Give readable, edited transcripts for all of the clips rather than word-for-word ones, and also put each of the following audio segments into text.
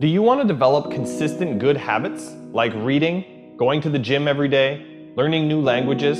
Do you want to develop consistent good habits like reading, going to the gym every day, learning new languages,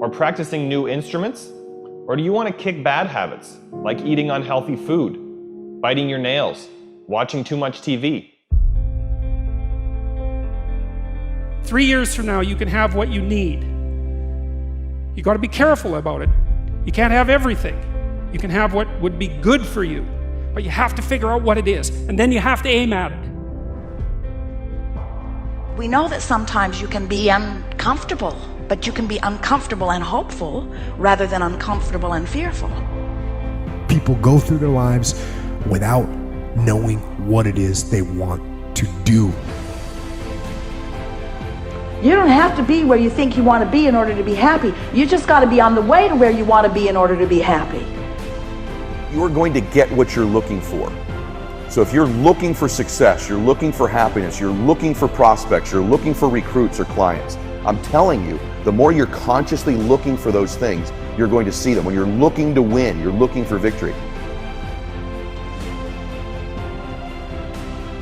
or practicing new instruments? Or do you want to kick bad habits like eating unhealthy food, biting your nails, watching too much TV? 3 years from now, you can have what you need. You got to be careful about it. You can't have everything. You can have what would be good for you, but you have to figure out what it is, and then you have to aim at it. We know that sometimes you can be uncomfortable, but you can be uncomfortable and hopeful rather than uncomfortable and fearful. People go through their lives without knowing what it is they want to do. You don't have to be where you think you want to be in order to be happy. You just got to be on the way to where you want to be in order to be happy. You're going to get what you're looking for. So if you're looking for success, you're looking for happiness, you're looking for prospects, you're looking for recruits or clients, I'm telling you, the more you're consciously looking for those things, you're going to see them. When you're looking to win, you're looking for victory.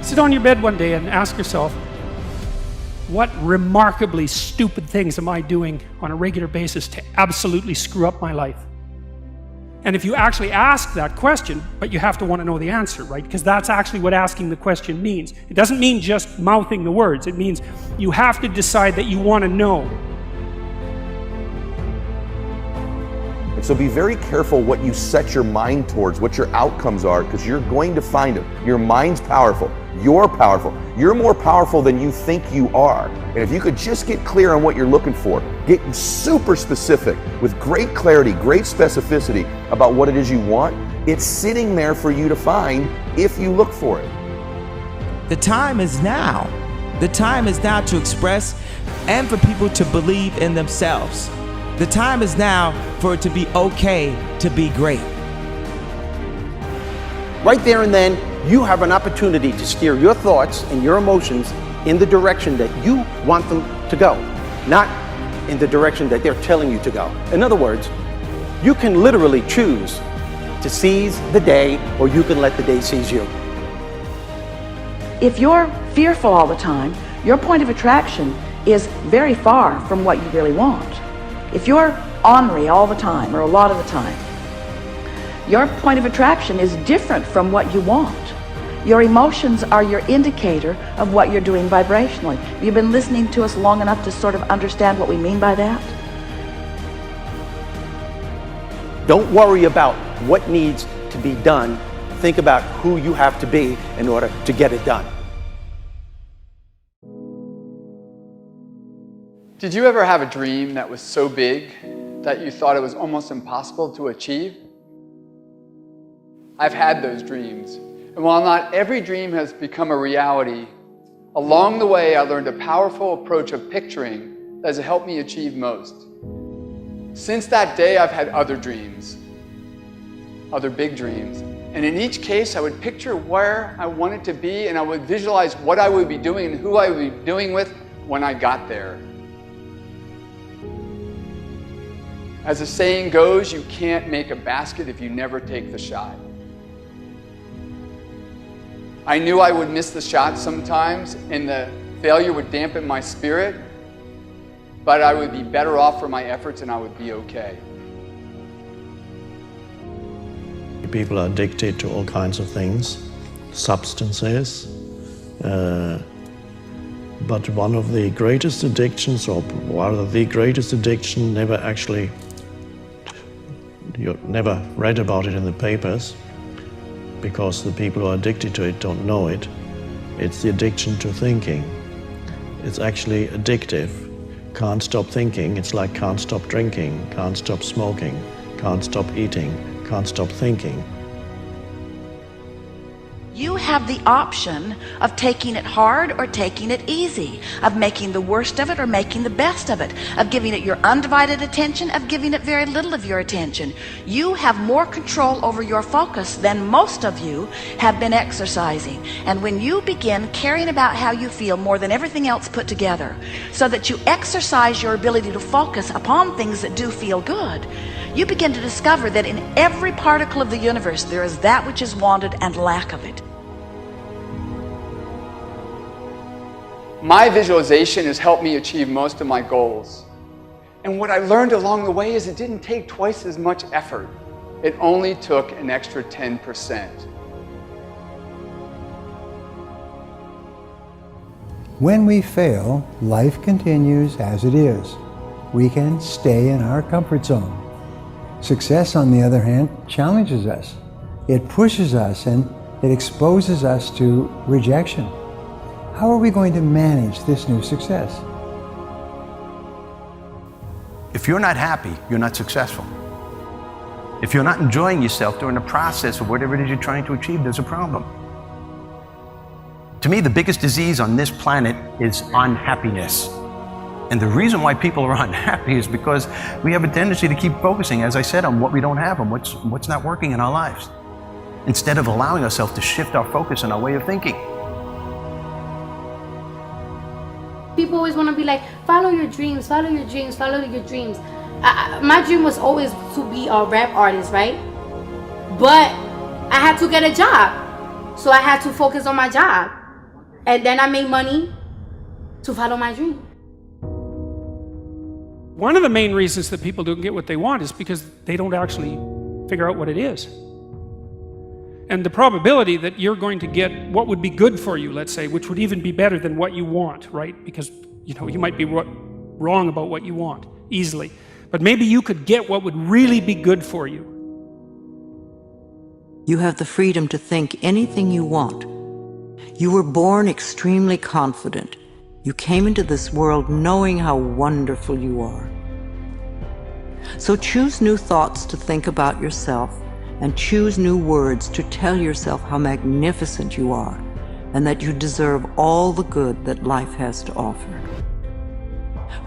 Sit on your bed one day and ask yourself, what remarkably stupid things am I doing on a regular basis to absolutely screw up my life? And if you actually ask that question, but you have to want to know the answer, right? Because that's actually what asking the question means. It doesn't mean just mouthing the words. It means you have to decide that you want to know. And so be very careful what you set your mind towards, what your outcomes are, because you're going to find them. Your mind's powerful. You're powerful. You're more powerful than you think you are. And if you could just get clear on what you're looking for, get super specific with great clarity, great specificity about what it is you want, it's sitting there for you to find if you look for it. The time is now. The time is now to express and for people to believe in themselves. The time is now for it to be okay to be great. Right there and then, you have an opportunity to steer your thoughts and your emotions in the direction that you want them to go, not in the direction that they're telling you to go. In other words, you can literally choose to seize the day, or you can let the day seize you. If you're fearful all the time, your point of attraction is very far from what you really want. If you're ornery all the time, or a lot of the time, your point of attraction is different from what you want. Your emotions are your indicator of what you're doing vibrationally. Have you been listening to us long enough to sort of understand what we mean by that? Don't worry about what needs to be done. Think about who you have to be in order to get it done. Did you ever have a dream that was so big that you thought it was almost impossible to achieve? I've had those dreams. And while not every dream has become a reality, along the way I learned a powerful approach of picturing that has helped me achieve most. Since that day, I've had other dreams, other big dreams. And in each case, I would picture where I wanted to be, and I would visualize what I would be doing and who I would be doing with when I got there. As the saying goes, you can't make a basket if you never take the shot. I knew I would miss the shot sometimes, and the failure would dampen my spirit, but I would be better off for my efforts and I would be okay. People are addicted to all kinds of things, substances, but one of the greatest addictions, or rather the greatest addiction, you never read about it in the papers, because the people who are addicted to it don't know it. It's the addiction to thinking. It's actually addictive. Can't stop thinking. It's like can't stop drinking, can't stop smoking, can't stop eating, can't stop thinking. You have the option of taking it hard or taking it easy, of making the worst of it or making the best of it, of giving it your undivided attention, of giving it very little of your attention. You have more control over your focus than most of you have been exercising. And when you begin caring about how you feel more than everything else put together, so that you exercise your ability to focus upon things that do feel good, you begin to discover that in every particle of the universe there is that which is wanted and lack of it. My visualization has helped me achieve most of my goals. And what I learned along the way is it didn't take twice as much effort. It only took an extra 10%. When we fail, life continues as it is. We can stay in our comfort zone. Success, on the other hand, challenges us. It pushes us and it exposes us to rejection. How are we going to manage this new success? If you're not happy, you're not successful. If you're not enjoying yourself during the process of whatever it is you're trying to achieve, there's a problem. To me, the biggest disease on this planet is unhappiness. And the reason why people are unhappy is because we have a tendency to keep focusing, as I said, on what we don't have and what's not working in our lives, instead of allowing ourselves to shift our focus and our way of thinking. People always want to be like, follow your dreams, follow your dreams, follow your dreams. My dream was always to be a rap artist, right? But I had to get a job. So I had to focus on my job. And then I made money to follow my dream. One of the main reasons that people don't get what they want is because they don't actually figure out what it is. And the probability that you're going to get what would be good for you, let's say, which would even be better than what you want, right? Because, you might be wrong about what you want easily. But maybe you could get what would really be good for you. You have the freedom to think anything you want. You were born extremely confident. You came into this world knowing how wonderful you are. So choose new thoughts to think about yourself, and choose new words to tell yourself how magnificent you are, and that you deserve all the good that life has to offer.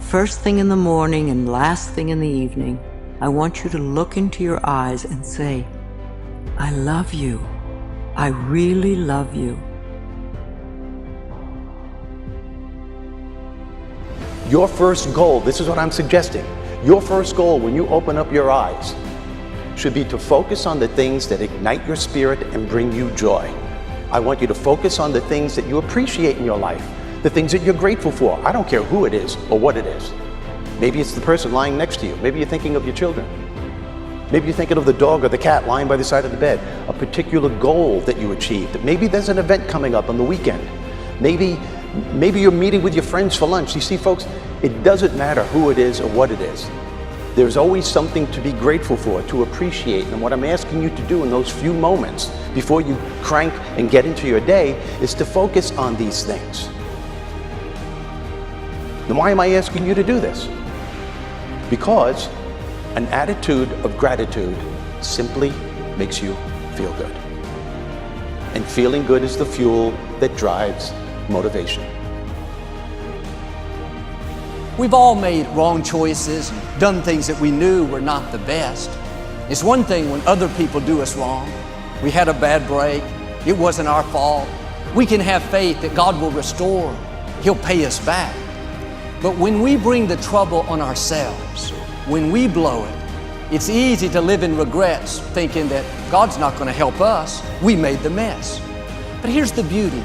First thing in the morning and last thing in the evening, I want you to look into your eyes and say, I love you. I really love you. Your first goal, this is what I'm suggesting, your first goal when you open up your eyes should be to focus on the things that ignite your spirit and bring you joy. I want you to focus on the things that you appreciate in your life, the things that you're grateful for. I don't care who it is or what it is. Maybe it's the person lying next to you. Maybe you're thinking of your children. Maybe you're thinking of the dog or the cat lying by the side of the bed, a particular goal that you achieved. Maybe there's an event coming up on the weekend. Maybe you're meeting with your friends for lunch. You see, folks, it doesn't matter who it is or what it is. There's always something to be grateful for, to appreciate. And what I'm asking you to do in those few moments before you crank and get into your day is to focus on these things. Then why am I asking you to do this? Because an attitude of gratitude simply makes you feel good. And feeling good is the fuel that drives motivation. We've all made wrong choices and done things that we knew were not the best. It's one thing when other people do us wrong. We had a bad break. It wasn't our fault. We can have faith that God will restore. He'll pay us back. But when we bring the trouble on ourselves, when we blow it, it's easy to live in regrets, thinking that God's not going to help us. We made the mess. But here's the beauty.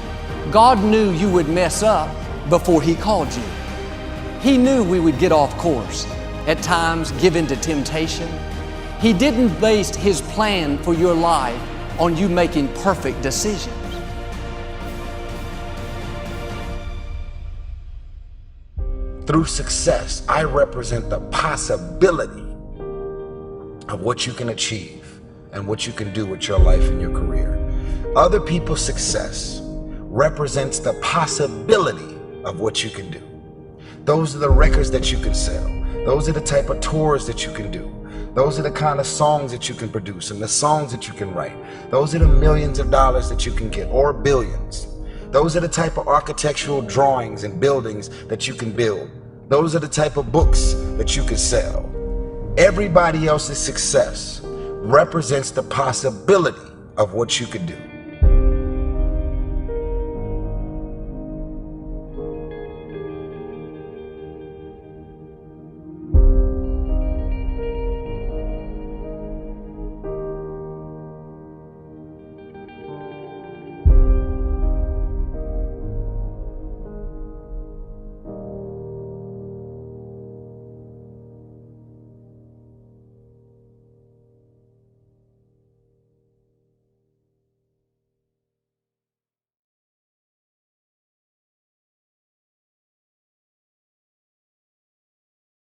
God knew you would mess up before He called you. He knew we would get off course, at times give in to temptation. He didn't base His plan for your life on you making perfect decisions. Through success, I represent the possibility of what you can achieve and what you can do with your life and your career. Other people's success represents the possibility of what you can do. Those are the records that you can sell. Those are the type of tours that you can do. Those are the kind of songs that you can produce and the songs that you can write. Those are the millions of dollars that you can get, or billions. Those are the type of architectural drawings and buildings that you can build. Those are the type of books that you can sell. Everybody else's success represents the possibility of what you could do.